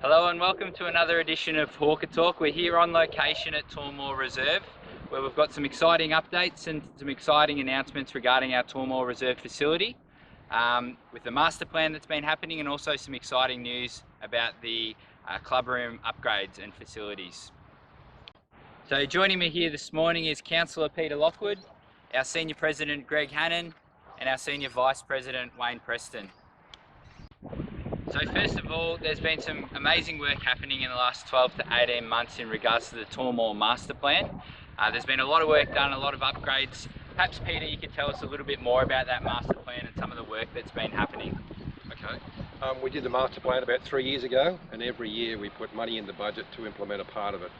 Hello and welcome to another edition of Hawker Talk. We're here on location at Tormore Reserve, where we've got some exciting updates and some exciting announcements regarding our Tormore Reserve facility, with the master plan that's been happening, and also some exciting news about the clubroom upgrades and facilities. So joining me here this morning is Councillor Peter Lockwood, our Senior President Greg Hannon, and our Senior Vice President Wayne Preston. So first of all, there's been some amazing work happening in the last 12 to 18 months in regards to the Tormore master plan. There's been a lot of work done, a lot of upgrades. Perhaps Peter, you could tell us a little bit more about that master plan and some of the work that's been happening. Okay, we did the master plan about 3 years ago, and every year we put money in the budget to implement a part of it.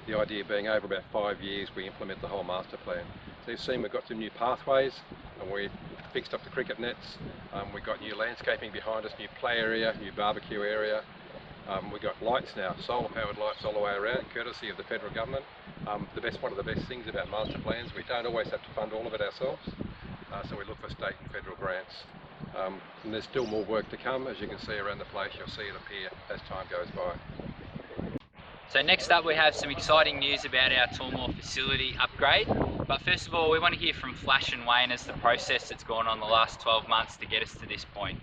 The idea being over about 5 years we implement the whole master plan. So you've seen we've got some new pathways, and we fixed up the cricket nets. We've got new landscaping behind us, new play area, new barbecue area. We've got lights now, solar powered lights all the way around, courtesy of the federal government. One of the best things about master plans, we don't always have to fund all of it ourselves, so we look for state and federal grants. And there's still more work to come. As you can see around the place, you'll see it appear as time goes by. So next up we have some exciting news about our Tormore facility upgrade. But first of all, we want to hear from Flash and Wayne as the process that's gone on the last 12 months to get us to this point.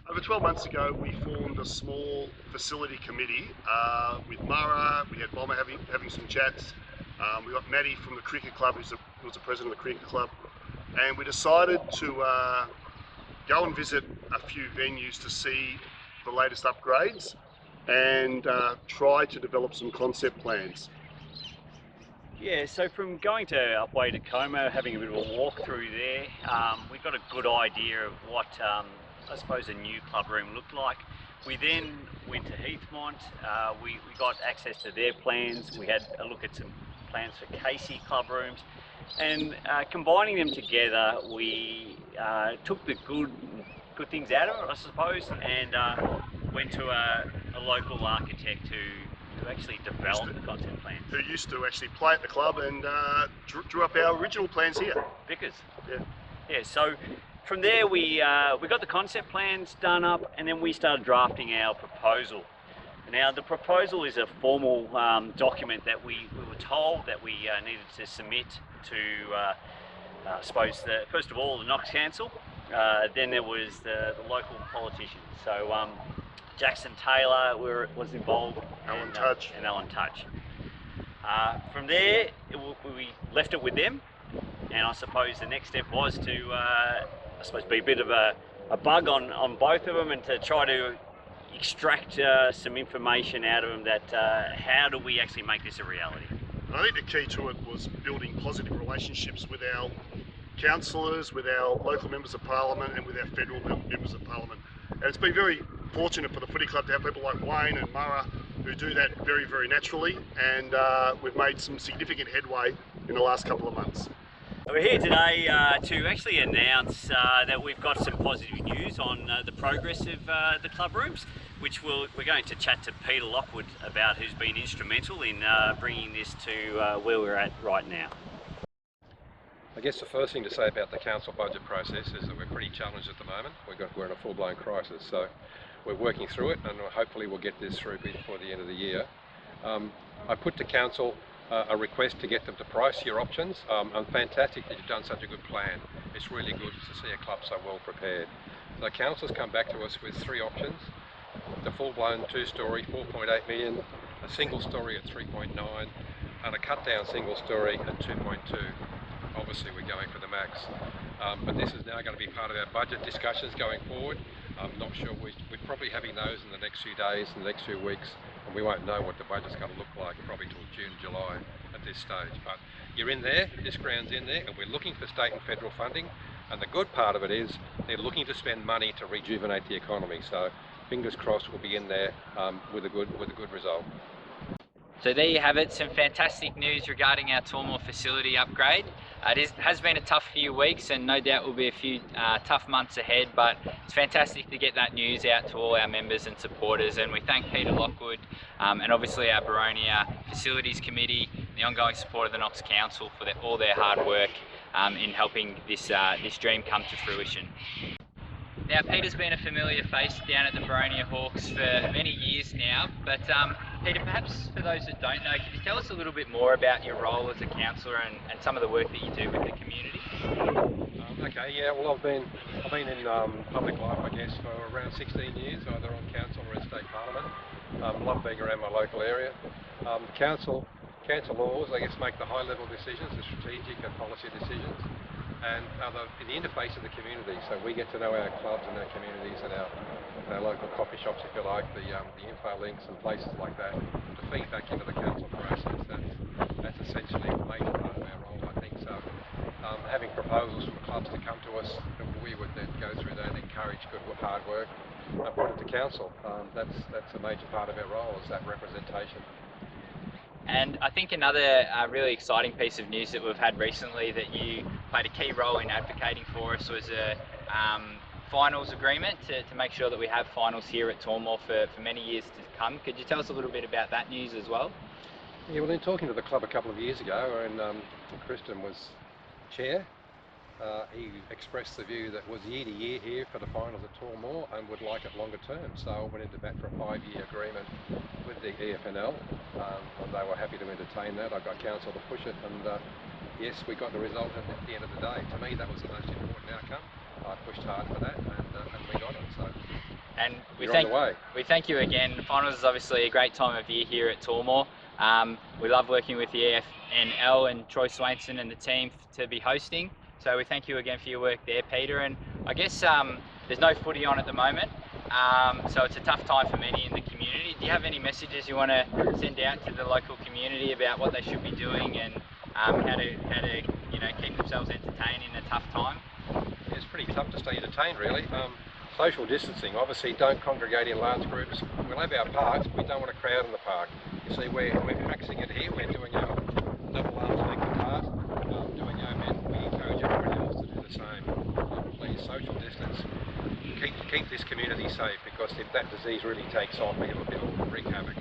Over 12 months ago, we formed a small facility committee with Mara. We had Bomber having some chats. We got Maddie from the cricket club, who was the president of the cricket club. And we decided to go and visit a few venues to see the latest upgrades and try to develop some concept plans. Yeah, so from going to Upway to Como, having a bit of a walk through there, we got a good idea of what I suppose a new club room looked like. We then went to Heathmont, we got access to their plans, we had a look at some plans for Casey club rooms, and combining them together, we took the good things out of it, I suppose, and went to a local architect who actually developed the concept plans. Who used to actually play at the club and drew up our original plans here. Vickers. Yeah. Yeah, so from there we got the concept plans done up, and then we started drafting our proposal. Now the proposal is a formal document that we were told that we needed to submit to, I suppose, first of all the Knox Council, then there was the local politicians. So Jackson Taylor was involved, Alan Touch. And Alan Touch. From there, we left it with them, and I suppose the next step was to, be a bit of a bug on both of them, and to try to extract some information out of them that how do we actually make this a reality. I think the key to it was building positive relationships with our councillors, with our local members of parliament, and with our federal members of parliament. And it's been very fortunate for the footy club to have people like Wayne and Mara who do that very, very naturally, and we've made some significant headway in the last couple of months. We're here today to actually announce that we've got some positive news on the progress of the club rooms, which we're going to chat to Peter Lockwood about, who's been instrumental in bringing this to where we're at right now. I guess the first thing to say about the council budget process is that we're pretty challenged at the moment. We're in a full-blown crisis, so we're working through it, and hopefully we'll get this through before the end of the year. I put to council a request to get them to price your options. And fantastic that you've done such a good plan. It's really good to see a club so well prepared. The council's come back to us with 3 options: the full-blown 2-storey, 4.8 million, a single storey at 3.9, and a cut-down single storey at 2.2. Obviously we're going for the max, but this is now going to be part of our budget discussions going forward. I'm not sure, we're probably having those in the next few days, in the next few weeks, and we won't know what the budget's going to look like probably till June, July at this stage. But you're in there, this ground's in there, and we're looking for state and federal funding, and the good part of it is they're looking to spend money to rejuvenate the economy, so fingers crossed we'll be in there with a good result. So there you have it, some fantastic news regarding our Tormore facility upgrade. It has been a tough few weeks, and no doubt will be a few tough months ahead, but it's fantastic to get that news out to all our members and supporters, and we thank Peter Lockwood and obviously our Baronia Facilities Committee, the ongoing support of the Knox Council for all their hard work in helping this dream come to fruition. Now, Peter's been a familiar face down at the Boronia Hawks for many years now, but Peter, perhaps for those that don't know, can you tell us a little bit more about your role as a councillor and some of the work that you do with the community? Okay, yeah, well I've been in public life, I guess, for around 16 years, either on council or in state parliament. Love being around my local area. Council laws, I guess, make the high level decisions, the strategic and policy decisions, and are in the interface of the community. So we get to know our clubs and our communities and our local coffee shops, if you like, the info links and places like that, to feed back into the council process. That's essentially a major part of our role, I think. So having proposals from clubs to come to us, we would then go through that, encourage good hard work, and put it to council. That's a major part of our role, is that representation. And I think another really exciting piece of news that we've had recently that you played a key role in advocating for us was a finals agreement to make sure that we have finals here at Tormore for many years to come. Could you tell us a little bit about that news as well? Yeah, well, in talking to the club a couple of years ago, and Kristen was chair, he expressed the view that was year to year here for the finals at Tormore and would like it longer term. So I went into bat for a 5-year agreement with the EFNL, and they were happy to entertain that. I got council to push it, and yes, we got the result at the end of the day. To me, that was the most important outcome. I pushed hard for that, and we got it. So and we thank you again. The finals is obviously a great time of year here at Tormore. We love working with the EFNL and Troy Swainson and the team to be hosting. So we thank you again for your work there, Peter. And I guess there's no footy on at the moment, so it's a tough time for many in the community. Do you have any messages you want to send out to the local community about what they should be doing and how to keep themselves entertained in a tough time? Yeah, it's pretty tough to stay entertained, really. Social distancing, obviously don't congregate in large groups. We'll have our parks, but we don't want a crowd in the park. You see, we're practicing it here. We're doing our double arms length apart, doing our men. We encourage everybody else to do the same. Please, social distance. Keep this community safe, because if that disease really takes off, it'll wreak havoc.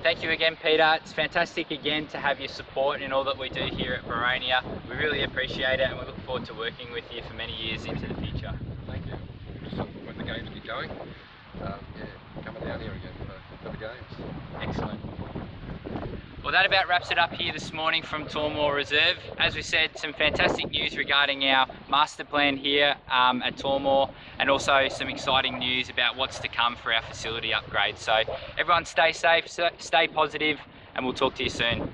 Thank you again, Peter. It's fantastic again to have your support in all that we do here at Boronia. We really appreciate it, and we look forward to working with you for many years into the future. Thank you. When the games get going, coming down here again for the games. Excellent. Well, that about wraps it up here this morning from Tormore Reserve. As we said, some fantastic news regarding our master plan here at Tormore, and also some exciting news about what's to come for our facility upgrade. So everyone stay safe, stay positive, and we'll talk to you soon.